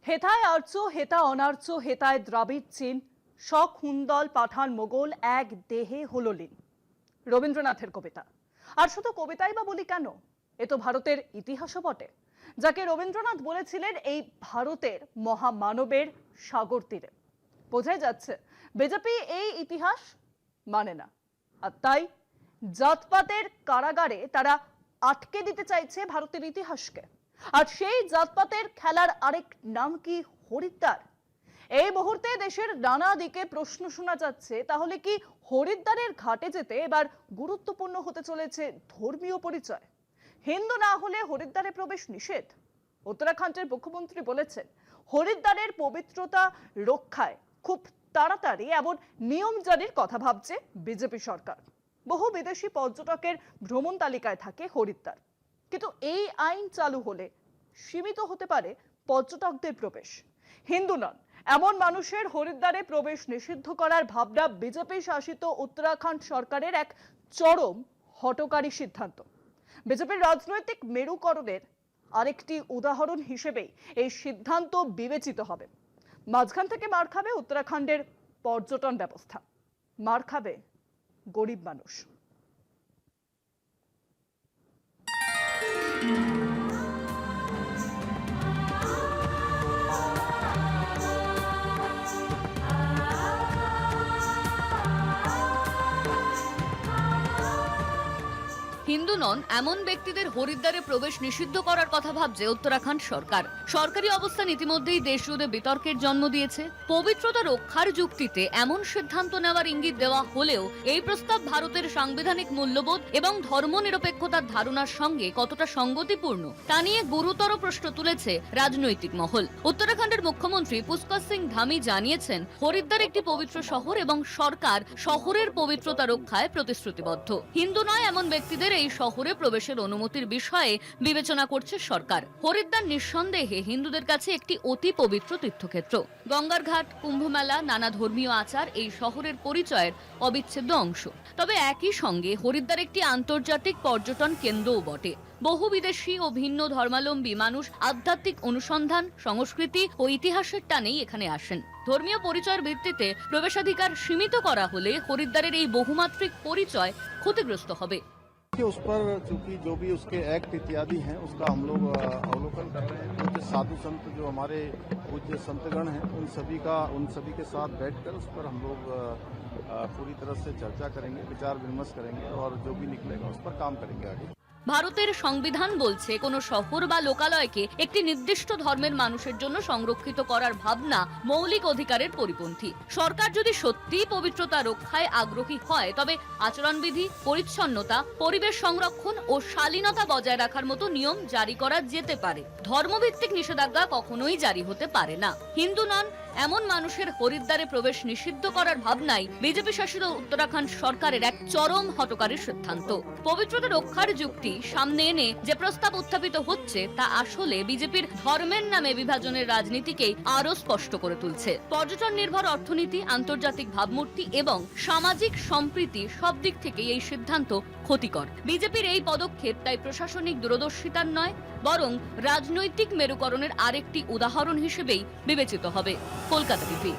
হেথায় আর্য হেতা অনার্য হেতায় দ্রাবিড় চীন শক হুন্দল পাঠান মোগল এক দেহে হলো লীন। রবীন্দ্রনাথের কবিতা। আর শুধু কবিতাই বা বলি কেন, এ তো ভারতের ইতিহাসও বটে, যাকে রবীন্দ্রনাথ বলেছিলেন এই ভারতের মহামানবের সাগর তীরে। বোঝাই যাচ্ছে বিজেপি এই ইতিহাস মানে না, আর তাই জাতপাতের কারাগারে তারা আটকে দিতে চাইছে ভারতের ইতিহাসকে। আর সেই জাতপাতের খেলার আরেক নাম কি হরিদ্বার। এই মুহূর্তে দেশের নানা দিকে প্রশ্ন শোনা যাচ্ছে, তাহলে কি হরিদ্বারের ঘাটে যেতে এবার গুরুত্বপূর্ণ হতে চলেছে ধর্মীয় পরিচয়? হিন্দু না হলে হরিদ্বারে প্রবেশ নিষেধ। উত্তরাখণ্ডের মুখ্যমন্ত্রী বলেছেন হরিদ্বারের পবিত্রতা রক্ষায় খুব তাড়াতাড়ি এমন নিয়ম জারির কথা ভাবছে বিজেপি সরকার। বহু বিদেশি পর্যটকের ভ্রমণ তালিকায় থাকে হরিদ্বার, কিন্তু এই আইন চালু হলে সীমিত হতে পারে পর্যটকদের প্রবেশ। হিন্দু নন এমন মানুষের হরিদ্বারে প্রবেশ নিষিদ্ধ করার ভাবনা বিজেপি শাসিত উত্তরাখণ্ড সরকারের এক চরম হঠকারী সিদ্ধান্ত। বিজেপির রাজনৈতিক মেরুকরণের আরেকটি উদাহরণ হিসেবেই এই সিদ্ধান্ত বিবেচিত হবে। মাঝখান থেকে মার খাবে উত্তরাখণ্ডের পর্যটন ব্যবস্থা, মার খাবে গরিব মানুষ। হিন্দু নন এমন ব্যক্তিদের হরিদ্বারে প্রবেশ নিষিদ্ধ করার কথা ভাবছে উত্তরাখণ্ড সরকার। সরকারি অবস্থান ইতিমধ্যেই দেশ জুড়ে বিতর্কের জন্ম দিয়েছে। পবিত্রতা রক্ষার যুক্তিতে এমন সিদ্ধান্ত নেওয়ার ইঙ্গিত দেওয়া হলেও এই প্রস্তাব ভারতের সাংবিধানিক মূল্যবোধ এবং ধর্মনিরপেক্ষতার ধারণার সঙ্গে কতটা সঙ্গতিপূর্ণ তা নিয়ে গুরুতর প্রশ্ন তুলেছে রাজনৈতিক মহল। উত্তরাখণ্ডের মুখ্যমন্ত্রী পুষ্কর সিং ধামি জানিয়েছেন হরিদ্বার একটি পবিত্র শহর এবং সরকার শহরের পবিত্রতা রক্ষায় প্রতিশ্রুতিবদ্ধ। হিন্দু নয় এমন ব্যক্তিদের এই শহরে প্রবেশের অনুমতির বিষয়ে বিবেচনা করছে সরকার। হরিদ্বার নিঃসন্দেহে হিন্দুদের কাছে একটি অতি পবিত্র তীর্থক্ষেত্র। গঙ্গার ঘাট, কুম্ভমেলা, নানা ধর্মীয় আচার এই শহরের পরিচয়ের অবিচ্ছেদ্য অংশ। তবে একই সঙ্গে হরিদ্বার একটি আন্তর্জাতিক পর্যটন কেন্দ্রও বটে। বহু বিদেশি ও ভিন্ন ধর্মাবলম্বী মানুষ আধ্যাত্মিক অনুসন্ধান, সংস্কৃতি ও ইতিহাসের টানেই এখানে আসেন। ধর্মীয় পরিচয়ের ভিত্তিতে প্রবেশাধিকার সীমিত করা হলে হরিদ্বারের এই বহুমাত্রিক পরিচয় ক্ষতিগ্রস্ত হবে। उस पर चूंकि जो भी उसके एक्ट इत्यादि हैं उसका हम लोग अवलोकन कर रहे हैं। पूज्य साधु संत जो हमारे पूज्य संतगण हैं उन सभी के साथ बैठकर उस पर हम लोग पूरी तरह से चर्चा करेंगे, विचार विमर्श करेंगे और जो भी निकलेगा उस पर काम करेंगे आगे। ভারতের সংবিধান বলছে কোন শহর বা লোকালয়কে একটি নির্দিষ্ট ধর্মের মানুষের জন্য সংরক্ষিত করার ভাবনা মৌলিক অধিকারের পরিপন্থী। সরকার যদি সত্যিই পবিত্রতা রক্ষায় আগ্রহী হয় তবে আচরণবিধি, পরিচ্ছন্নতা, পরিবেশ সংরক্ষণ ও শালীনতা বজায় রাখার মতো নিয়ম জারি করা যেতে পারে। ধর্মভিত্তিক নিষেধাজ্ঞা কখনোই জারি হতে পারে না। হিন্দু নন এমন মানুষের হরিদ্বারে প্রবেশ নিষিদ্ধ করার ভাবনাই বিজেপি শাসিত উত্তরাখণ্ড সরকারের এক চরম হঠকারী সিদ্ধান্ত। পবিত্রতা রক্ষার যুক্তি সামনে এনে যে প্রস্তাব উত্থাপিত হচ্ছে তা আসলে বিজেপির ধর্মের নামে বিভাজনের রাজনীতিকেই আরো স্পষ্ট করে তুলছে। পর্যটন নির্ভর অর্থনীতি, আন্তর্জাতিক ভাবমূর্তি এবং সামাজিক সম্প্রীতি সব দিক থেকেই এই সিদ্ধান্ত ক্ষতিকর। বিজেপির এই পদক্ষেপ তাই প্রশাসনিক দূরদর্শিতার নয়, বরং রাজনৈতিক মেরুকরণের আরেকটি উদাহরণ হিসেবেই বিবেচিত হবে। কলকাতা টিভি।